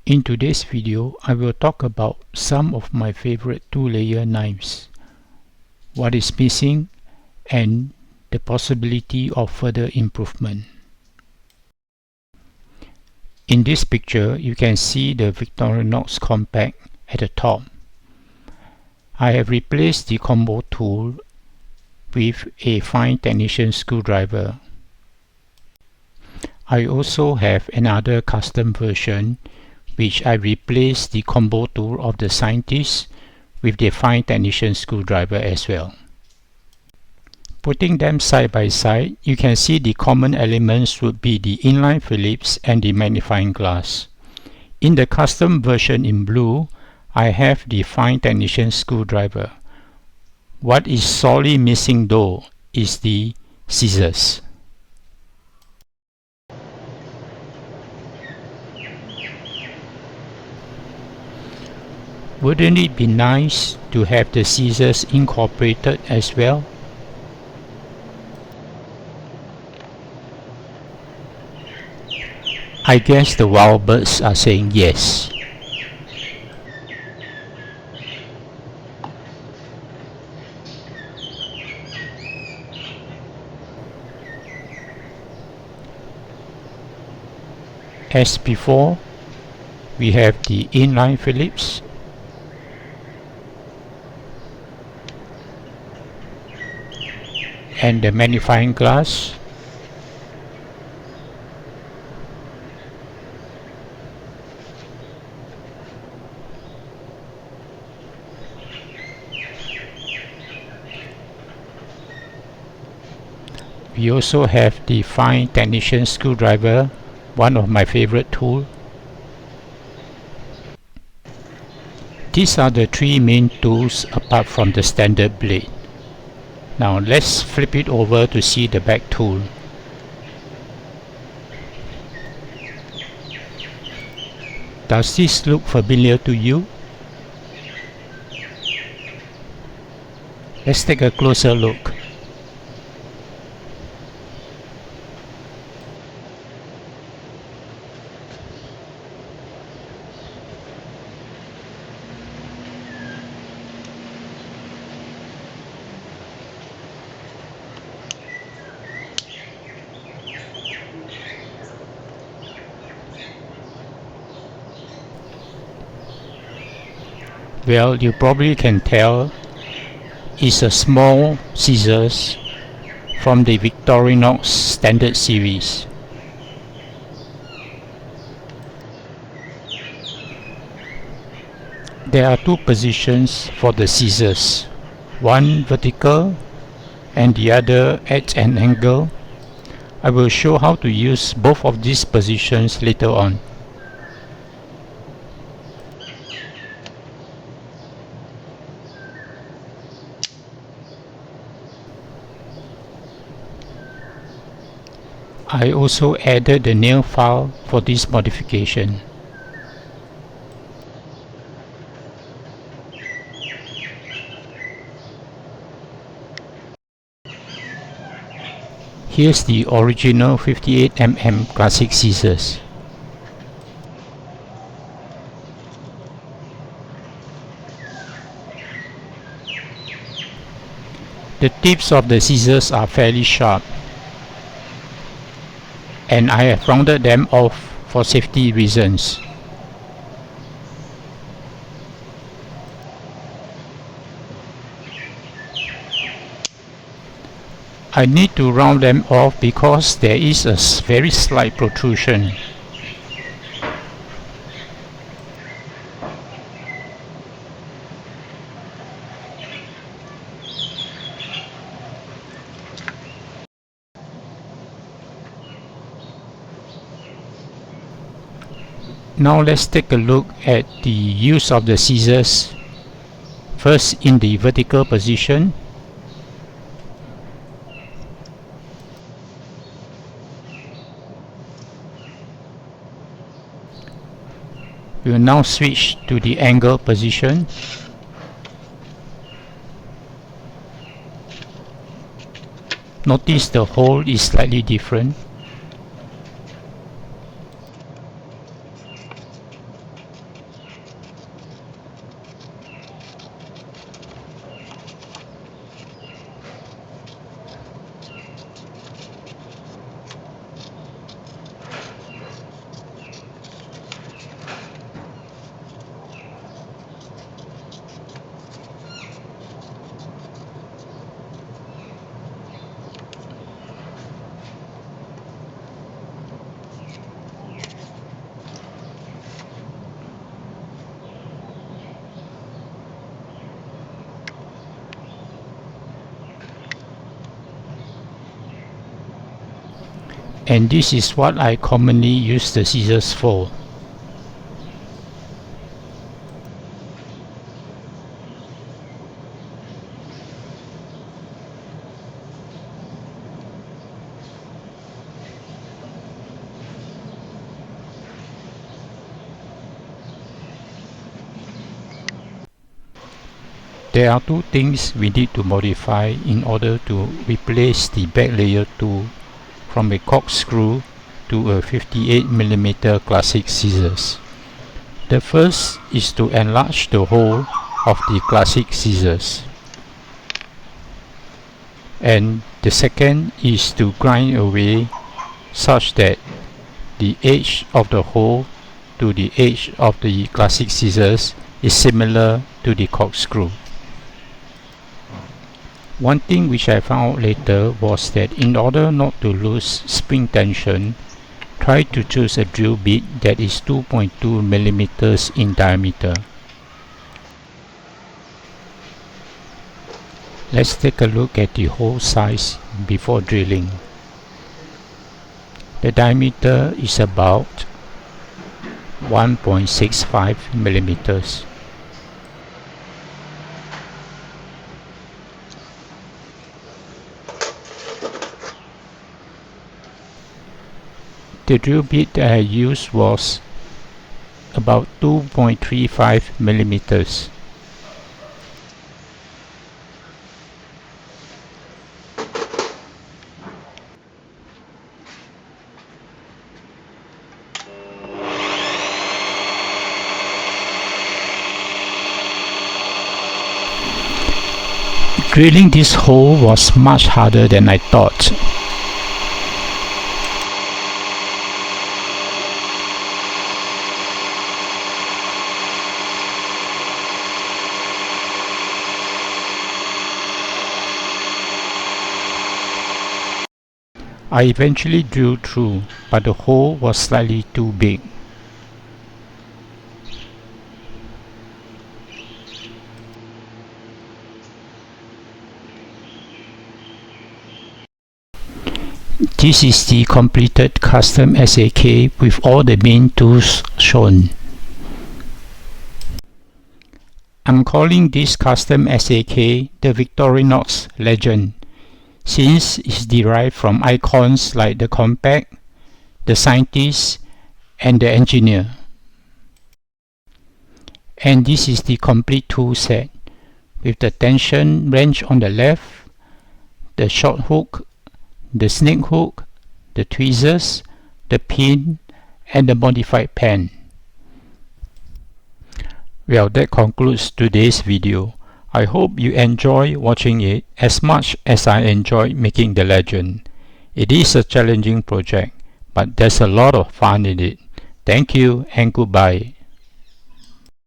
In today's video, I will talk about some of my favorite 2-layer knives, what is missing, and the possibility of further improvement. In this picture, you can see the Victorinox compact at the top. I have replaced the combo tool with a fine technician screwdriver. I also have another custom version which I replaced the combo tool of the scientist with the fine technician screwdriver as well. Putting them side by side, you can see the common elements would be the inline Phillips and the magnifying glass. In the custom version in blue, I have the fine technician screwdriver. What is sorely missing though is the scissors. Wouldn't it be nice to have the scissors incorporated as well? I guess the wild birds are saying yes. As before, we have the inline Phillips and the magnifying glass. We also have the fine technician screwdriver, one of my favorite tools. These are the three main tools apart from the standard blade. Now let's flip it over to see the back tool. Does this look familiar to you? Let's take a closer look. Well, you probably can tell it's a small scissors from the Victorinox standard series. There are two positions for the scissors, one vertical and the other at an angle. I will show how to use both of these positions later on. I also added the nail file for this modification. Here's the original 58mm classic scissors. The tips of the scissors are fairly sharp, and I have rounded them off for safety reasons. I need to round them off because there is a very slight protrusion. Now let's take a look at the use of the scissors. First, in the vertical position. We will now switch to the angle position. Notice the hole is slightly different. and this is what I commonly use the scissors for. There are two things we need to modify in order to replace the back layer tool from a corkscrew to a 58mm classic scissors. The first is to enlarge the hole of the classic scissors, and the second is to grind away such that the edge of the hole to the edge of the classic scissors is similar to the corkscrew. One thing which I found out later was that in order not to lose spring tension, try to choose a drill bit that is 2.2mm in diameter. Let's take a look at the hole size before drilling. The diameter is about 1.65mm. The drill bit that I used was about 2.35mm. Drilling this hole was much harder than I thought. I eventually drilled through, but the hole was slightly too big. This is the completed custom SAK with all the main tools shown. I'm calling this custom SAK the Victorinox Legend, since it's derived from icons like the compact, the scientist, and the engineer. And this is the complete tool set, with the tension wrench on the left, the short hook, the snake hook, the tweezers, the pin, and the modified pen. Well, that concludes today's video. I hope you enjoy watching it as much as I enjoy making the Legend. It is a challenging project, but there's a lot of fun in it. Thank you and goodbye.